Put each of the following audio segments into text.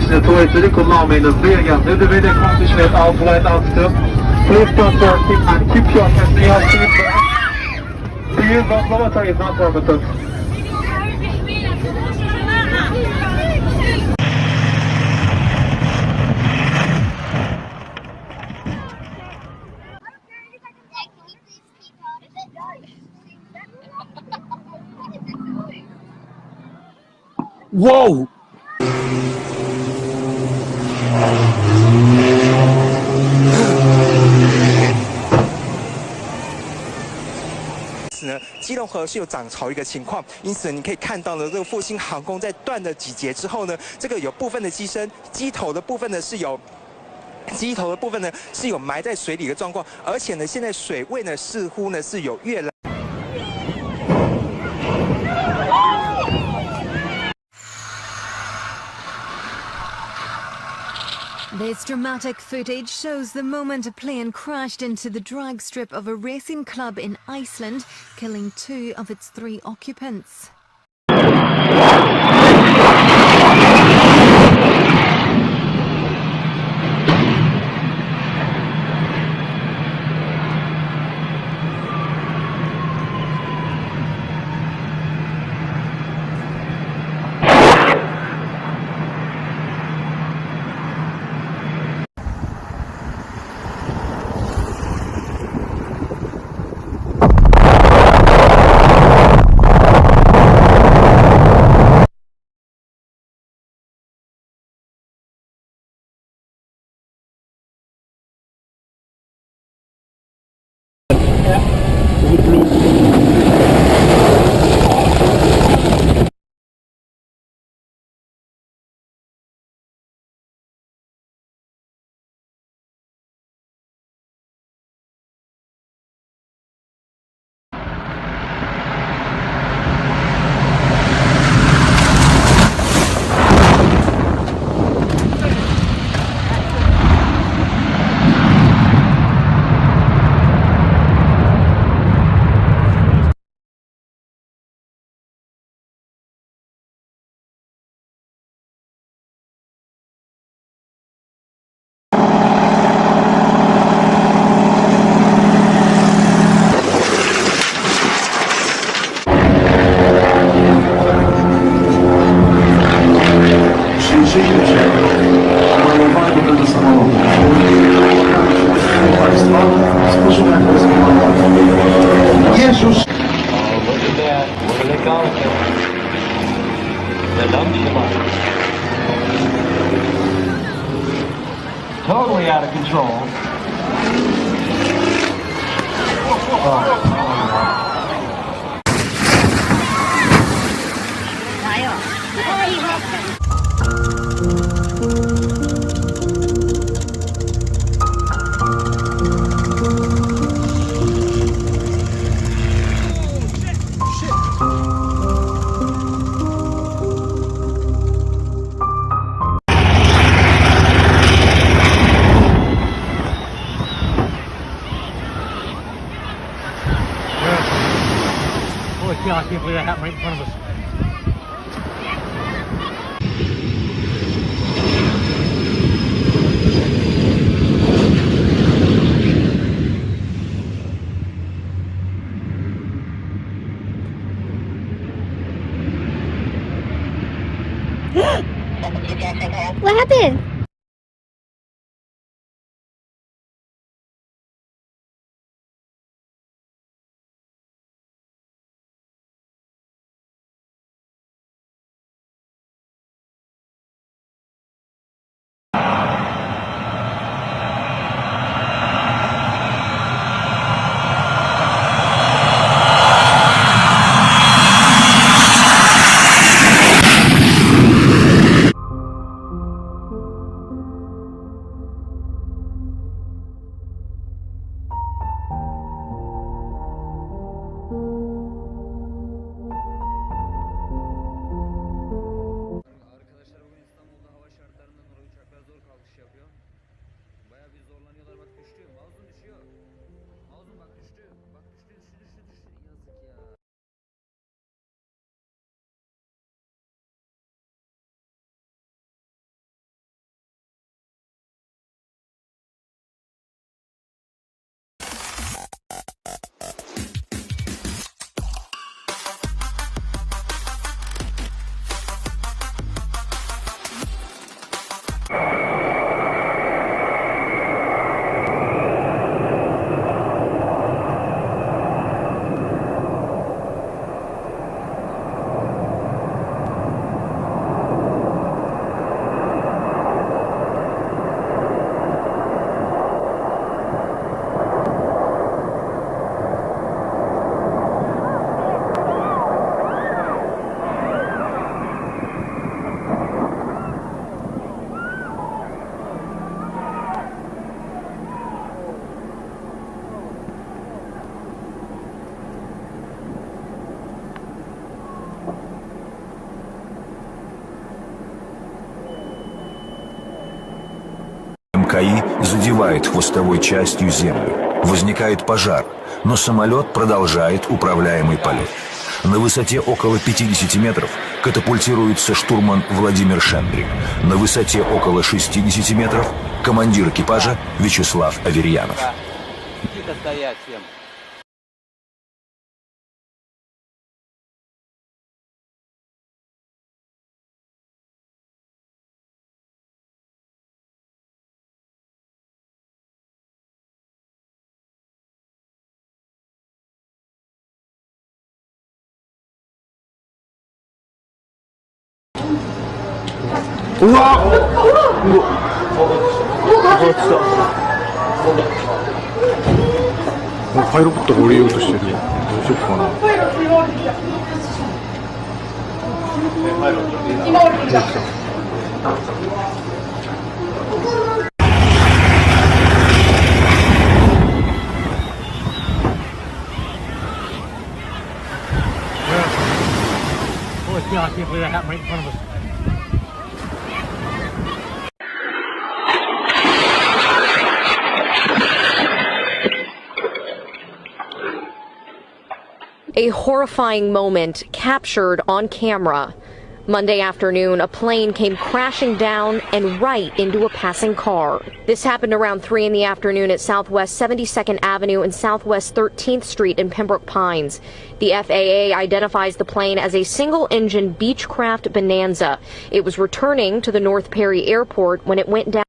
de tuvaletleri kullanmayınız. Bir yandı ve de condition at all flight altitude. Please don't working and keep your hands in your seat. The use of lavatory is not permitted. Whoa!呢，基隆河是有涨潮一个情况，因此你可以看到呢，这个复兴航空在断了几节之后呢，这个有部分的机头的部分呢是有。机头的部分呢是有埋在水里的状况，而且呢，现在水位呢似乎呢是有越来。This dramatic footage shows the moment a plane crashed into the drag strip of a racing club in Iceland, killing 2 of its 3 occupants. Jezus! Oh, look at that. Look at it go. The dumpster. Totally out of control. Holy cow, I can't believe that happened right in front of us. What happened? МКИ задевает хвостовой частью землю. Возникает пожар, но самолет продолжает управляемый полет. На высоте около 50 метров катапультируется штурман Владимир Шендрик. На высоте около 60 метров командир экипажа Вячеслав Аверьянов. Тихо стоять всем. 파이로부터降りようとしてる。大丈夫かな。 Holy cow, I can't believe that happened right in front of us. A horrifying moment captured on camera. Monday afternoon, a plane came crashing down and right into a passing car. This happened around 3 in the afternoon at Southwest 72nd Avenue and Southwest 13th Street in Pembroke Pines. The FAA identifies the plane as a single-engine Beechcraft Bonanza. It was returning to the North Perry Airport when it went down.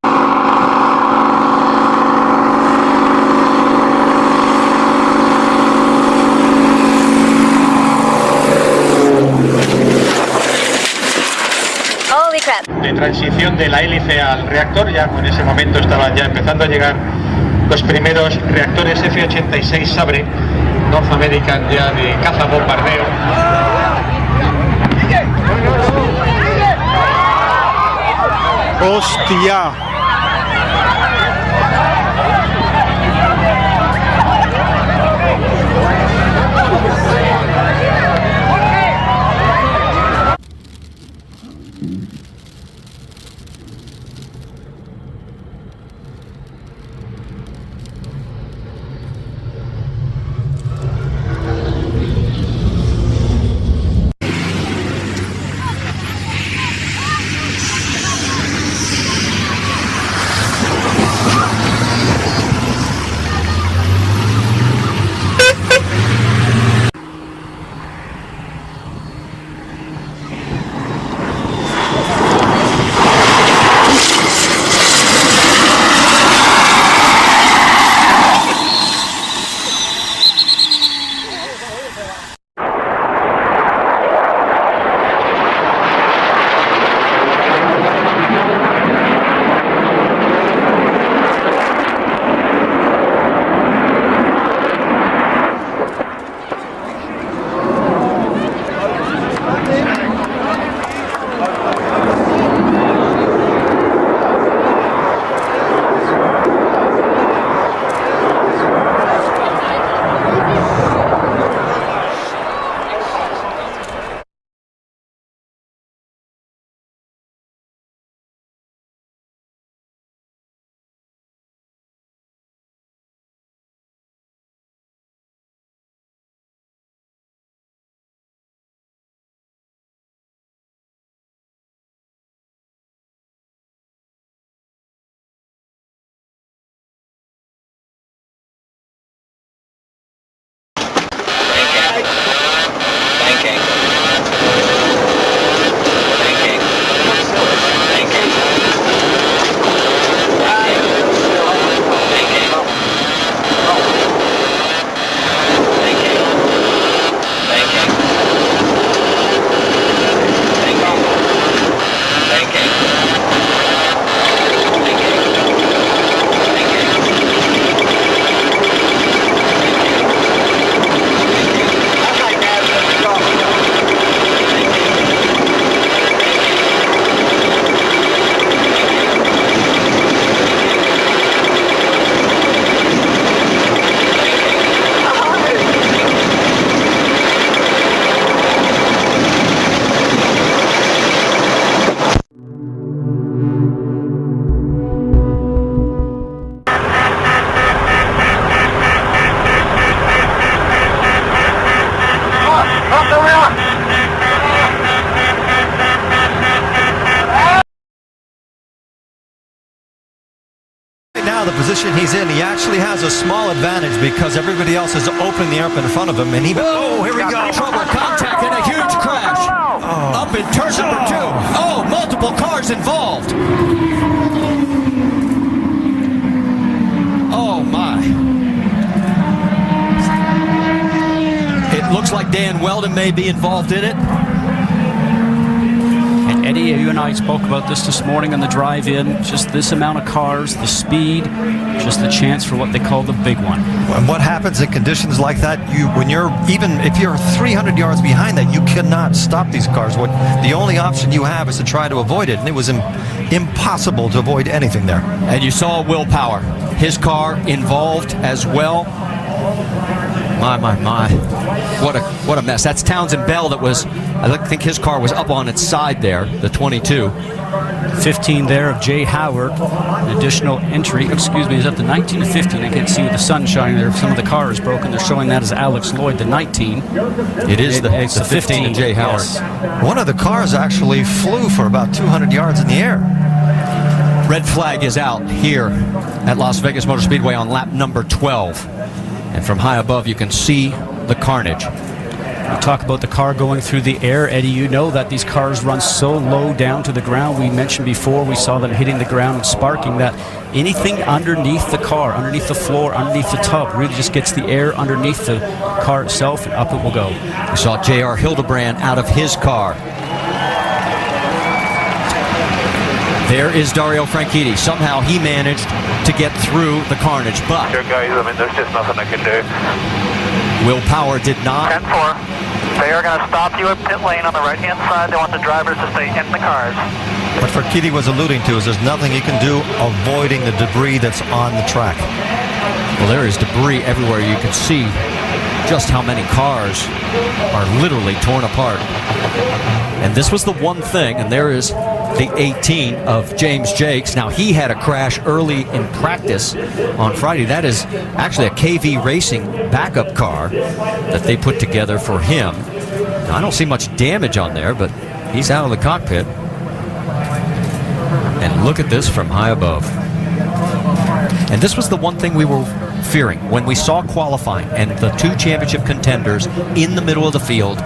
De transición de la hélice al reactor, ya en ese momento estaban ya empezando a llegar los primeros reactores F-86 Sabre, North American ya de caza bombardeo. ¡Hostia! now, the position he's in, he actually has a small advantage because everybody else is opening the air up in front of him, and he... Oh, here we go. Trouble, contact, and a huge crash. Up in turn number 2. Oh, multiple cars involved. Oh, my. It looks like Dan Weldon may be involved in it. And Eddie, you and I spoke about this morning on the drive-in. Just this amount of cars, the speed, just the chance for what they call the big one. And what happens in conditions like that, even if you're 300 yards behind that, you cannot stop these cars. The only option you have is to try to avoid it, and it was impossible to avoid anything there. And you saw Will Power, his car involved as well. My. What a mess. That's Townsend Bell that was, I think his car was up on its side there, the 22. 15 there of Jay Howard. An additional entry, excuse me, is up to 19 to 15. I can't see with the sun shining there. Some of the car is broken. They're showing that as Alex Lloyd, the 19. It is the 15 and Jay Howard. Yes. One of the cars actually flew for about 200 yards in the air. Red flag is out here at Las Vegas Motor Speedway on lap number 12. And from high above, you can see the carnage. We talk about the car going through the air. Eddie, you know that these cars run so low down to the ground. We mentioned before, we saw them hitting the ground and sparking, that anything underneath the car, underneath the floor, underneath the tub, really just gets the air underneath the car itself, and up it will go. We saw J.R. Hildebrand out of his car. There is Dario Franchitti. Somehow he managed to get through the carnage, but Sure, guys, I mean, there's just nothing I can do. Will Power did not. 10-4. They are going to stop you at pit lane on the right-hand side. They want the drivers to stay in the cars. What Franchitti was alluding to is there's nothing he can do avoiding the debris that's on the track. Well, there is debris everywhere. You can see just how many cars are literally torn apart. And this was the one thing, and there is the 18 of James Jakes. Now, he had a crash early in practice on Friday. That is actually a KV Racing backup car that they put together for him. Now, I don't see much damage on there, but he's out of the cockpit. And look at this from high above. And this was the one thing we were fearing when we saw qualifying and the two championship contenders in the middle of the field.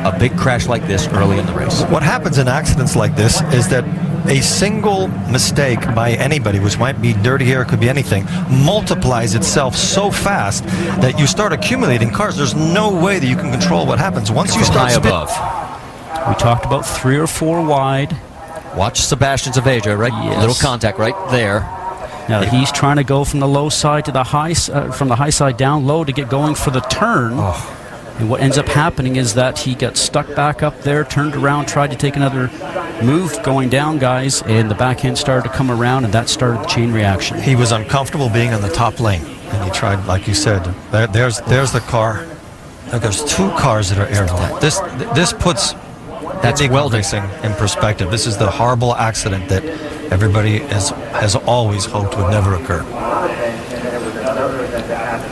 A big crash like this early in the race. What happens in accidents like this is that a single mistake by anybody, which might be dirty air, could be anything, multiplies itself so fast that you start accumulating cars. There's no way that you can control what happens. Once you start high above. We talked about 3 or 4 wide. Watch Sebastian Zaveja, right? Yes. Little contact right there. Now he's trying to go from the low side to the high, from the high side down low to get going for the turn. Oh. And what ends up happening is that he got stuck back up there, turned around, tried to take another move going down, guys, and the back end started to come around, and that started the chain reaction. He was uncomfortable being on the top lane, and he tried, like you said, there's the car. There's 2 cars that are airborne. This puts that's welding racing in perspective. This is the horrible accident that everybody has always hoped would never occur.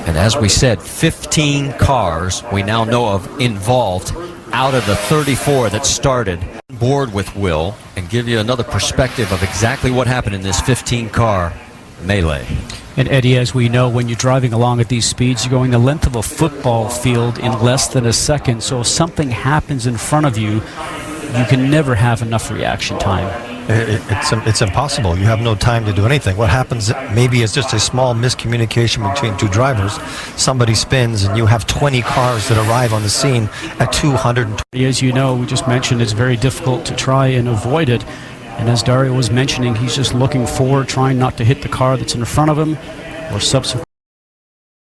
And as we said, 15 cars we now know of involved out of the 34 that started. Board with Will and give you another perspective of exactly what happened in this 15-car melee. And Eddie, as we know, when you're driving along at these speeds, you're going the length of a football field in less than a second. So if something happens in front of you, you can never have enough reaction time. It's impossible. You have no time to do anything. What happens maybe is just a small miscommunication between 2 drivers. Somebody spins and you have 20 cars that arrive on the scene at 220. As you know, we just mentioned it's very difficult to try and avoid it. And as Dario was mentioning, he's just looking forward, trying not to hit the car that's in front of him or subsequent.